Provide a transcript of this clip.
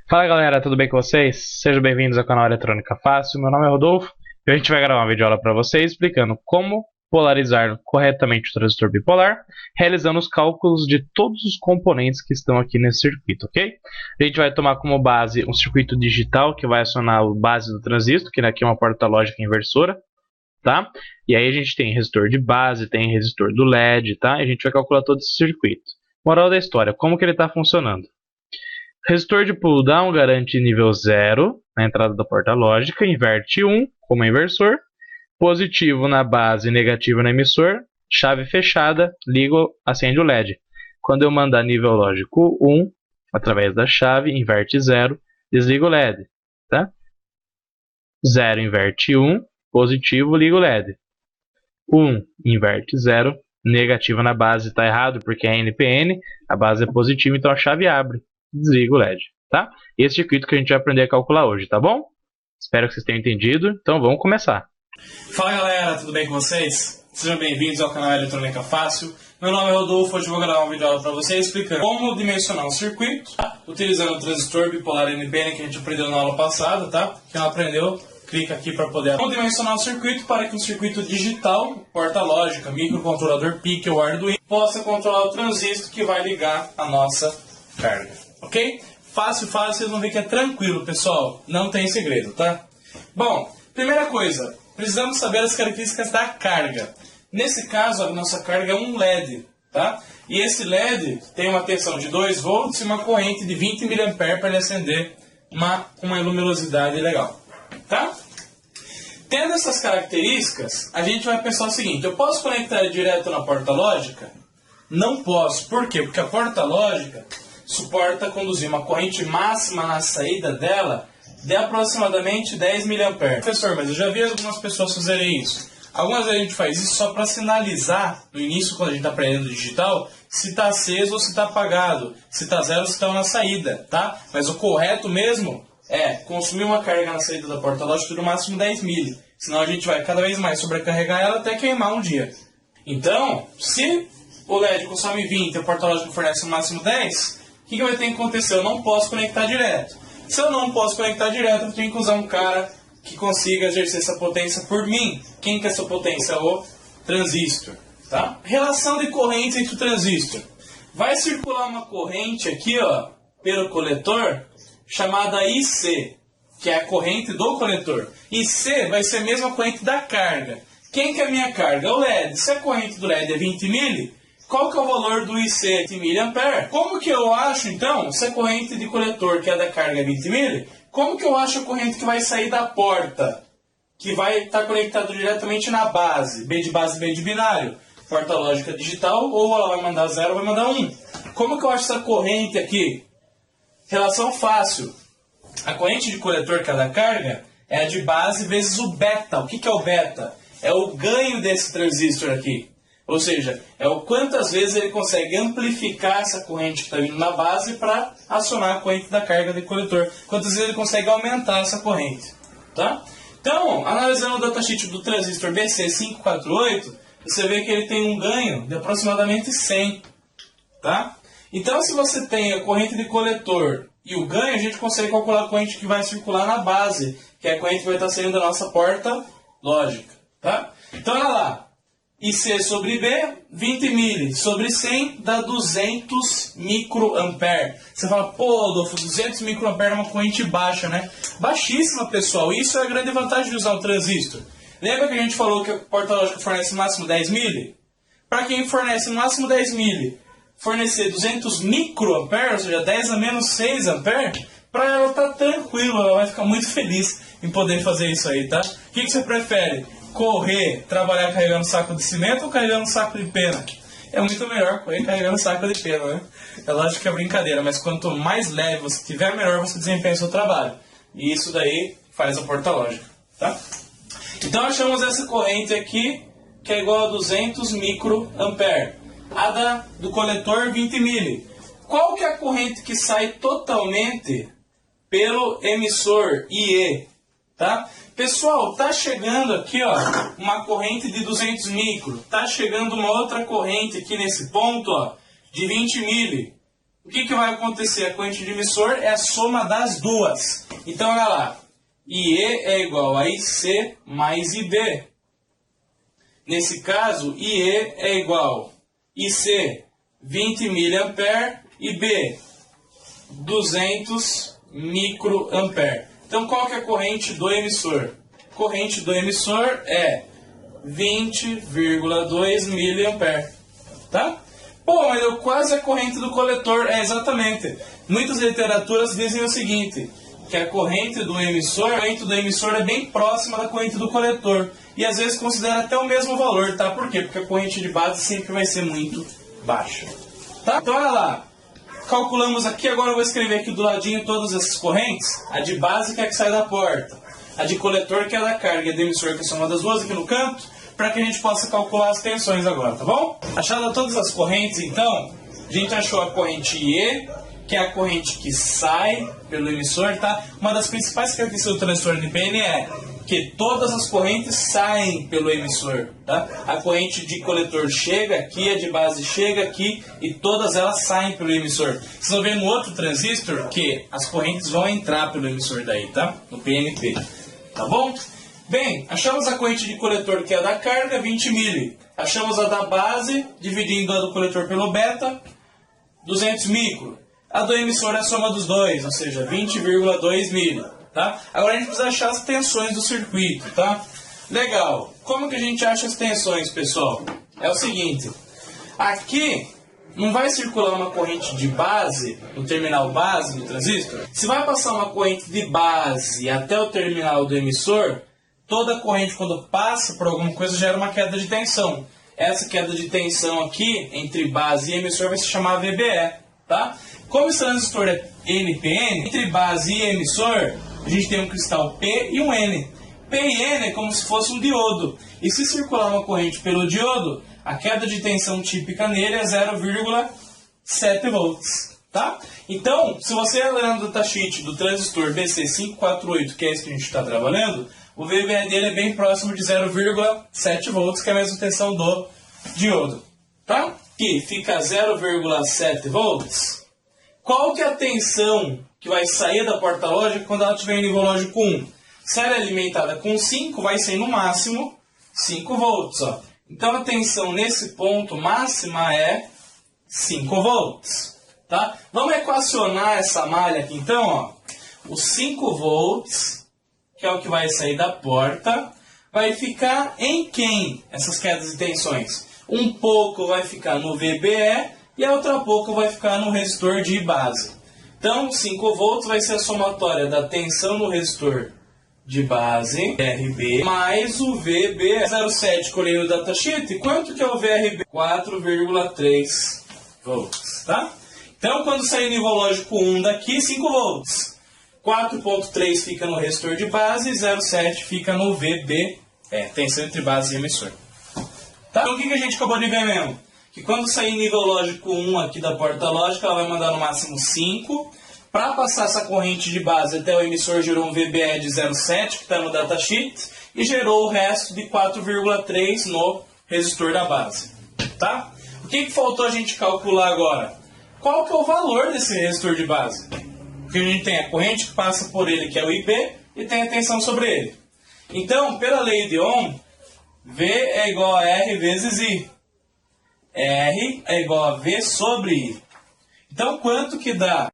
Fala galera, tudo bem com vocês? Sejam bem-vindos ao canal Eletrônica Fácil. Meu nome é Rodolfo e a gente vai gravar uma videoaula para vocês explicando como polarizar corretamente o transistor bipolar, realizando os cálculos de todos os componentes que estão aqui nesse circuito, ok? A gente vai tomar como base um circuito digital que vai acionar a base do transistor, que aqui é uma porta lógica inversora, tá? E aí a gente tem resistor de base, tem resistor do LED, tá? E a gente vai calcular todo esse circuito. Moral da história, como que ele está funcionando? Resistor de pull down garante nível 0 na entrada da porta lógica, inverte 1 como inversor, positivo na base e negativo no emissor, chave fechada, ligo, acende o LED. Quando eu mandar nível lógico 1, através da chave, inverte 0, desliga o LED. Tá? 0 inverte 1, positivo, liga o LED. 1 inverte 0, negativo na base está errado porque é NPN, a base é positiva, então a chave abre. Desliga o LED, tá? Esse circuito que a gente vai aprender a calcular hoje, tá bom? Espero que vocês tenham entendido, então vamos começar. Fala galera, tudo bem com vocês? Sejam bem-vindos ao canal Eletrônica Fácil. Meu nome é Rodolfo, hoje eu vou gravar um vídeo para vocês explicando como dimensionar um circuito, utilizando o transistor bipolar NPN que a gente aprendeu na aula passada, tá? Quem não aprendeu, clica aqui para poder como dimensionar o circuito para que um circuito digital, porta lógica, microcontrolador PIC ou Arduino, possa controlar o transistor que vai ligar a nossa carga. Ok? Fácil, vocês vão ver que é tranquilo, pessoal. Não tem segredo, tá? Bom, primeira coisa, precisamos saber as características da carga. Nesse caso, a nossa carga é um LED, tá? E esse LED tem uma tensão de 2 volts e uma corrente de 20 mA para ele acender com uma luminosidade legal, tá? Tendo essas características, a gente vai pensar o seguinte: eu posso conectar direto na porta lógica? Não posso. Por quê? Porque a porta lógica suporta conduzir uma corrente máxima na saída dela de aproximadamente 10 mA. Professor, mas eu já vi algumas pessoas fazerem isso. Algumas vezes a gente faz isso só para sinalizar, no início, quando a gente está aprendendo digital, se está aceso ou se está apagado, se está zero ou se está na saída, tá? Mas o correto mesmo é consumir uma carga na saída da porta lógica no máximo 10 mA. Senão a gente vai cada vez mais sobrecarregar ela até queimar um dia. Então, se o LED consome 20 e a porta lógica fornece no máximo 10, o que vai ter que acontecer? Eu não posso conectar direto. Se eu não posso conectar direto, eu tenho que usar um cara que consiga exercer essa potência por mim. Quem que é essa potência? O transistor. Tá? Relação de corrente entre o transistor. Vai circular uma corrente aqui, ó, pelo coletor, chamada IC, que é a corrente do coletor. IC vai ser a mesma corrente da carga. Quem que é a minha carga? O LED. Se a corrente do LED é 20 mA, qual que é o valor do IC de mA? Como que eu acho, então, se a corrente de coletor, que é da carga 20 mA, como que eu acho a corrente que vai sair da porta, que vai estar conectado diretamente na base, B de base, B de binário, porta lógica digital, ou ela vai mandar 0 ou vai mandar 1. Como que eu acho essa corrente aqui? Relação fácil. A corrente de coletor, que é da carga, é a de base vezes o beta. O que é o beta? É o ganho desse transistor aqui. Ou seja, é o quantas vezes ele consegue amplificar essa corrente que está vindo na base para acionar a corrente da carga de coletor. Quantas vezes ele consegue aumentar essa corrente. Tá? Então, analisando o datasheet do transistor BC548, você vê que ele tem um ganho de aproximadamente 100. Tá? Então, se você tem a corrente de coletor e o ganho, a gente consegue calcular a corrente que vai circular na base, que é a corrente que vai estar saindo da nossa porta lógica. Tá? Então, olha lá. IC sobre B, 20 mA sobre 100 dá 200 microampere. Você fala, pô, Adolfo, 200 microampere é uma corrente baixa, né? Baixíssima, pessoal. Isso é a grande vantagem de usar o transistor. Lembra que a gente falou que a porta lógica fornece no máximo 10 mA? Para quem fornece no máximo 10 mA, fornecer 200 microampere, ou seja, 10 a menos 6 ampere, para ela tá tranquilo, ela vai ficar muito feliz em poder fazer isso aí, tá? O que você prefere? Correr, trabalhar carregando saco de cimento ou carregando saco de pena? É muito melhor correr carregando saco de pena, né? É lógico que é brincadeira, mas quanto mais leve você tiver, melhor você desempenha o seu trabalho. E isso daí faz a porta lógica, tá? Então achamos essa corrente aqui, que é igual a 200 microampere. A do coletor, 20 mA. Qual que é a corrente que sai totalmente pelo emissor IE? Tá? Pessoal, tá chegando aqui, ó, uma corrente de 200 micro. Tá chegando uma outra corrente aqui nesse ponto, ó, de 20 mA. o que vai acontecer? A corrente de emissor é a soma das duas. Então, olha lá. IE é igual a IC mais IB. Nesse caso, IE é igual a IC 20 mA e B 200 microampere. Então, qual que é a corrente do emissor? A corrente do emissor é 20,2 mA. Tá? Pô, mas eu quase a corrente do coletor. É, exatamente. Muitas literaturas dizem o seguinte, que a corrente do emissor é bem próxima da corrente do coletor. E às vezes considera até o mesmo valor, tá? Por quê? Porque a corrente de base sempre vai ser muito baixa. Tá? Então, olha lá. Calculamos aqui, agora eu vou escrever aqui do ladinho todas essas correntes. A de base que é a que sai da porta. A de coletor que é da carga. E a do emissor que é soma das duas aqui no canto. Para que a gente possa calcular as tensões agora, tá bom? Achadas todas as correntes, então, a gente achou a corrente IE, que é a corrente que sai pelo emissor, tá? Uma das principais características do transistor NPN é que todas as correntes saem pelo emissor, tá? A corrente de coletor chega aqui, a de base chega aqui e todas elas saem pelo emissor. Vocês vão ver no outro transistor que as correntes vão entrar pelo emissor daí, tá? No PNP, tá bom? Bem, achamos a corrente de coletor que é a da carga, 20 mili. Achamos a da base, dividindo a do coletor pelo beta, 200 micro. A do emissor é a soma dos dois, ou seja, 20,2 mili. Tá? Agora a gente precisa achar as tensões do circuito, tá? Legal. Como que a gente acha as tensões, pessoal? É o seguinte. Aqui não vai circular uma corrente de base no terminal base do transistor. Se vai passar uma corrente de base até o terminal do emissor, toda corrente quando passa por alguma coisa gera uma queda de tensão. Essa queda de tensão aqui entre base e emissor vai se chamar VBE, tá? Como esse transistor é NPN, entre base e emissor, a gente tem um cristal P e um N. P e N é como se fosse um diodo. E se circular uma corrente pelo diodo, a queda de tensão típica nele é 0,7 volts. Tá? Então, se você ler no datasheet do transistor BC548, que é esse que a gente está trabalhando, o VBE dele é bem próximo de 0,7 volts, que é a mesma tensão do diodo. Tá? Aqui fica 0,7 volts. Qual que é a tensão que vai sair da porta lógica quando ela tiver em nível lógico 1? Se ela é alimentada com 5, vai ser no máximo 5 volts. Ó. Então a tensão nesse ponto máxima é 5 volts. Tá? Vamos equacionar essa malha aqui então. Ó. Os 5 volts, que é o que vai sair da porta, vai ficar em quem? Essas quedas de tensões. Um pouco vai ficar no VBE e a outra pouco vai ficar no resistor de base. Então, 5 volts vai ser a somatória da tensão no resistor de base, VRB, mais o VB 0,7 que eu olhei no datasheet. Quanto que é o VRB? 4,3 volts, tá? Então, quando sair nível lógico 1 daqui, 5 volts. 4,3 fica no resistor de base e 0,7 fica no VB, tensão entre base e emissor. Tá? Então, o que a gente acabou de ver mesmo? Que quando sair nível lógico 1 aqui da porta lógica, ela vai mandar no máximo 5. Para passar essa corrente de base até o emissor, gerou um VBE de 0,7, que está no datasheet, e gerou o resto de 4,3 no resistor da base. Tá? O que faltou a gente calcular agora? Qual que é o valor desse resistor de base? Porque a gente tem a corrente que passa por ele, que é o IB, e tem a tensão sobre ele. Então, pela lei de Ohm, V é igual a R vezes I. R é igual a V sobre I. Então, quanto que dá